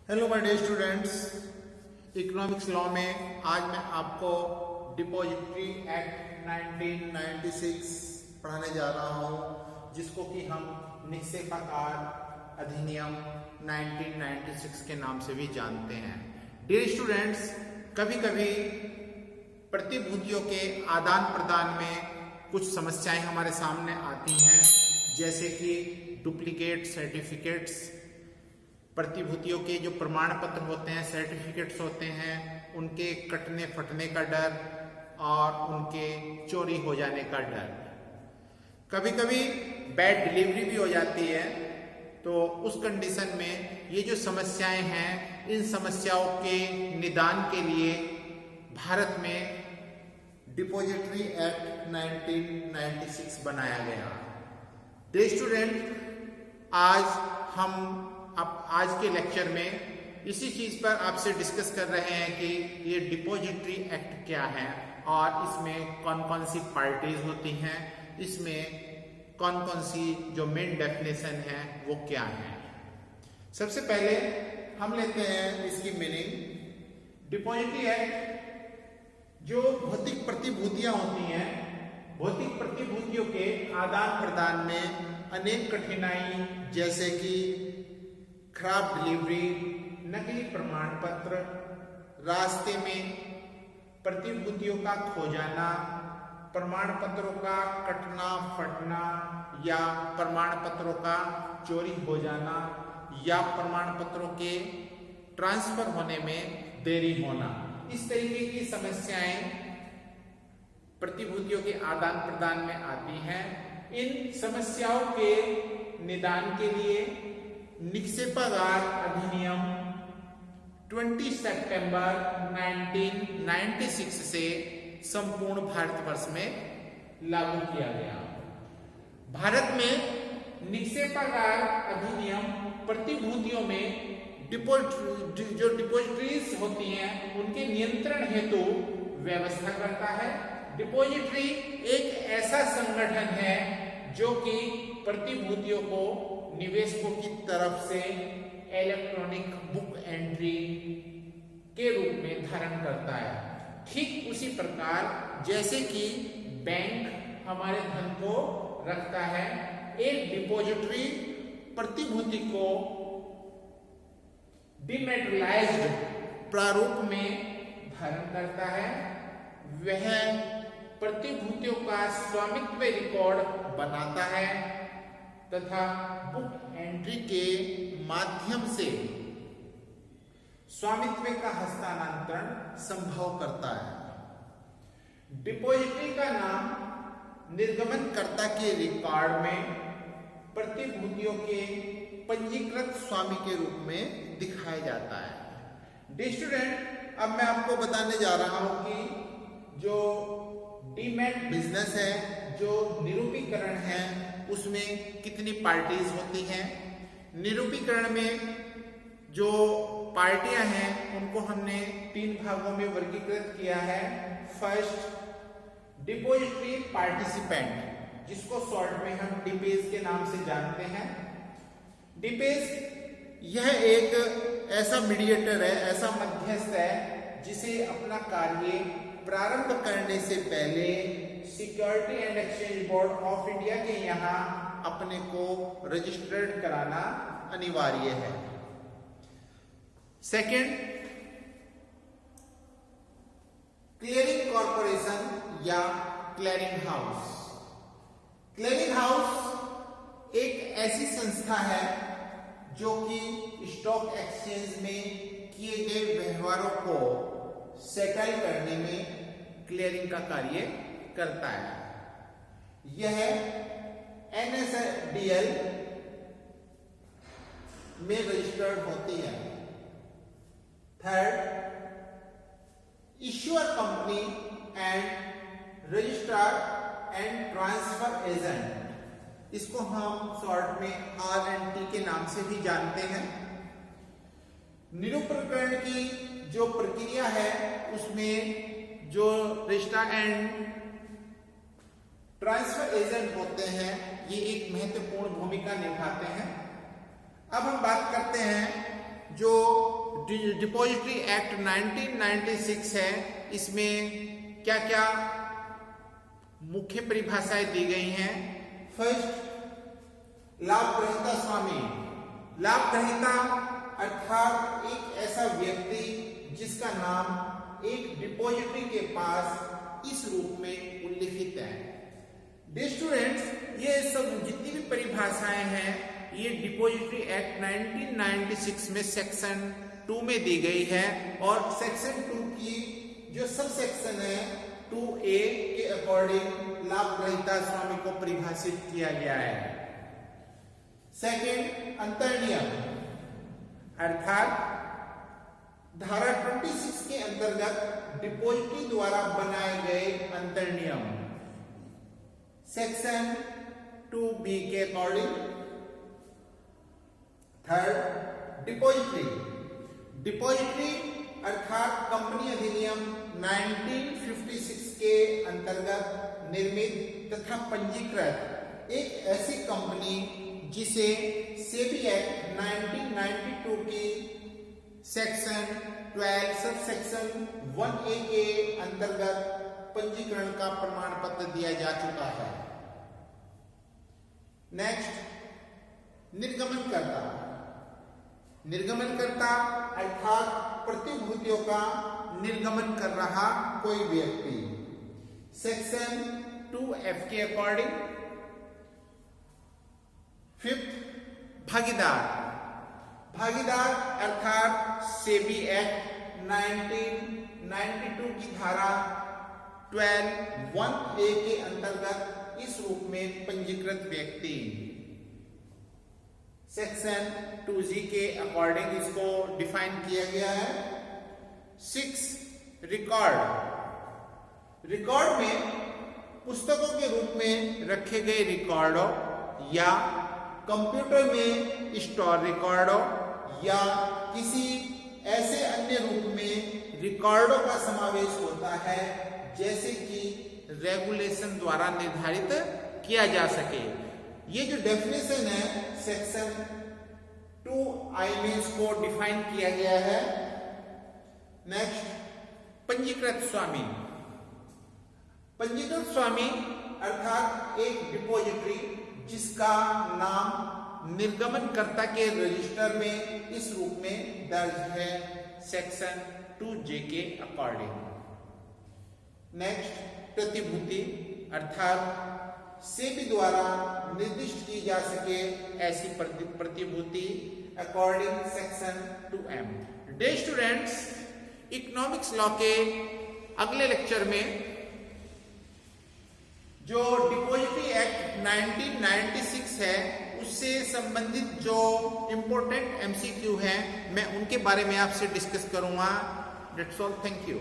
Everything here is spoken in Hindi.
Hello my dear students, economics law में आज मैं आपको डिपॉजिटरी एक्ट 1996 पढ़ाने जा रहा हूं, जिसको कि हम निक्षेपागार अधिनियम 1996 के नाम से भी जानते हैं। डियर स्टूडेंट्स, कभी कभी प्रतिभूतियों के आदान प्रदान में कुछ समस्याएं हमारे सामने आती हैं, जैसे कि डुप्लीकेट सर्टिफिकेट्स, प्रतिभूतियों के जो प्रमाण पत्र होते हैं, सर्टिफिकेट्स होते हैं, उनके कटने फटने का डर और उनके चोरी हो जाने का डर। कभी कभी बैड डिलीवरी भी हो जाती है। तो उस कंडीशन में ये जो समस्याएं हैं, इन समस्याओं के निदान के लिए भारत में डिपॉजिटरी एक्ट 1996 बनाया गया। डियर स्टूडेंट, आज के लेक्चर में इसी चीज पर आपसे डिस्कस कर रहे हैं कि ये डिपॉजिटरी एक्ट क्या है और इसमें कौन कौन सी पार्टीज होती हैं, इसमें कौन कौन सी जो मेन डेफिनेशन है वो क्या है। सबसे पहले हम लेते हैं इसकी मीनिंग। डिपॉजिटरी एक्ट जो भौतिक प्रतिभूतियां होती हैं, भौतिक प्रतिभूतियों के आदान प्रदान में अनेक कठिनाई, जैसे कि खराब डिलीवरी, नकली प्रमाण पत्र, रास्ते में प्रतिभूतियों का खो जाना, प्रमाण पत्रों का कटना फटना या प्रमाण पत्रों का चोरी हो जाना या प्रमाण पत्रों के ट्रांसफर होने में देरी होना, इस तरीके की समस्याएं प्रतिभूतियों के आदान प्रदान में आती हैं। इन समस्याओं के निदान के लिए निक्षेपागार अधिनियम 20 सितंबर 1996 से संपूर्ण भारतवर्ष में लागू किया गया। भारत में निक्षेपागार अधिनियम प्रतिभूतियों में जो डिपॉजिटरीज होती हैं उनके नियंत्रण हेतु व्यवस्था करता है। डिपॉजिटरी एक ऐसा संगठन है जो कि प्रतिभूतियों को निवेशकों की तरफ से इलेक्ट्रॉनिक बुक एंट्री के रूप में धारण करता है। ठीक उसी प्रकार जैसे कि बैंक हमारे धन को रखता है, एक डिपॉजिटरी प्रतिभूति को डिमेटेरियलाइज्ड प्रारूप में धारण करता है। वह प्रतिभूतियों का स्वामित्व रिकॉर्ड बनाता है तथा बुक एंट्री के माध्यम से स्वामित्व का हस्तांतरण संभव करता है। डिपॉजिटरी का नाम निर्गमनकर्ता के रिकॉर्ड में प्रतिभूतियों के पंजीकृत स्वामी के रूप में दिखाया जाता है। डियर स्टूडेंट, अब मैं आपको बताने जा रहा हूं कि जो डीमैट बिजनेस है, जो निरूपीकरण है, उसमें कितनी पार्टीज होती हैं। निरूपीकरण में जो पार्टियां हैं उनको हमने 3 भागों में वर्गीकृत किया है। फर्स्ट, डिपॉजिटरी पार्टिसिपेंट, जिसको शॉर्ट में हम डिपेज के नाम से जानते हैं। डिपेज यह एक ऐसा मीडिएटर है, ऐसा मध्यस्थ है, जिसे अपना कार्य प्रारंभ करने से पहले security and exchange board of India के यहाँ अपने को रजिस्टर्ड कराना अनिवार्य है। सेकंड, क्लियरिंग कॉर्पोरेशन या क्लियरिंग हाउस। क्लियरिंग हाउस एक ऐसी संस्था है जो कि स्टॉक एक्सचेंज में किए गए व्यवहारों को सेटल करने में क्लियरिंग का कार्य करता है। यह NSDL में रजिस्टर्ड होती है। Third, issuer company and registrar and transfer agent, इसको हम शॉर्ट में RNT के नाम से भी जानते हैं। निरूपीकरण की जो प्रक्रिया है उसमें जो रजिस्ट्रार एंड ट्रांसफर एजेंट होते हैं, ये एक महत्वपूर्ण भूमिका निभाते हैं। अब हम बात करते हैं जो डिपॉजिटरी एक्ट 1996 है, इसमें क्या क्या मुख्य परिभाषाएं दी गई हैं। फर्स्ट, लाभ ग्रहीता स्वामी। लाभ ग्रहीता अर्थात एक ऐसा व्यक्ति जिसका नाम एक डिपॉजिटरी के पास इस रूप में उल्लिखित है। डियर स्टूडेंट्स, ये सब जितनी भी परिभाषाएं हैं ये डिपॉजिटरी एक्ट 1996 में सेक्शन 2 में दी गई है और सेक्शन 2 की जो सब सेक्शन है 2A के अकॉर्डिंग लाभ ग्रहीता स्वामी को परिभाषित किया गया है। सेकंड, अंतर्नियम अर्थात धारा 26 के अंतर्गत डिपॉजिटरी द्वारा बनाए गए अंतर्नियम सेक्शन 2B के अकॉर्डिंग। Third, depository. डिपॉजिटरी अर्थात कंपनी अधिनियम 1956 के अंतर्गत निर्मित तथा पंजीकृत एक ऐसी कंपनी जिसे सेबी एक्ट 1992 की सेक्शन 12 सब सेक्शन 1A के अंतर्गत पंजीकरण का प्रमाण पत्र दिया जा चुका है। नेक्स्ट, निर्गमनकर्ता। निर्गमनकर्ता अर्थात प्रतिभूतियों का निर्गमन कर रहा कोई व्यक्ति सेक्शन 2F के अकॉर्डिंग। फिफ्थ, भागीदार। भागीदार अर्थात सेबी एक्ट 1992 की धारा 12(1)(a) के अंतर्गत इस रूप में पंजीकृत व्यक्ति सेक्शन 2G के अकॉर्डिंग इसको डिफाइन किया गया है। 6, रिकॉर्ड। रिकॉर्ड में पुस्तकों के रूप में रखे गए रिकॉर्डों या कंप्यूटर में स्टोर रिकॉर्डों या किसी ऐसे अन्य रूप में रिकॉर्डों का समावेश होता है जैसे कि रेगुलेशन द्वारा निर्धारित किया जा सके। ये जो डेफिनेशन है सेक्शन 2I में इसको डिफाइन किया गया है। नेक्स्ट, पंजीकृत स्वामी। पंजीकृत स्वामी अर्थात एक डिपॉजिटरी जिसका नाम निर्गमनकर्ता के रजिस्टर में इस रूप में दर्ज है सेक्शन 2J के अकॉर्डिंग। नेक्स्ट, प्रतिभूति अर्थात सेबी द्वारा निर्दिष्ट की जा सके ऐसी प्रतिभूति according section 2M। Dear students, economics law के अगले लेक्चर में जो डिपॉजिटरी एक्ट 1996 है उससे संबंधित जो इंपॉर्टेंट MCQ है मैं उनके बारे में आपसे डिस्कस करूंगा। That's all, thank you.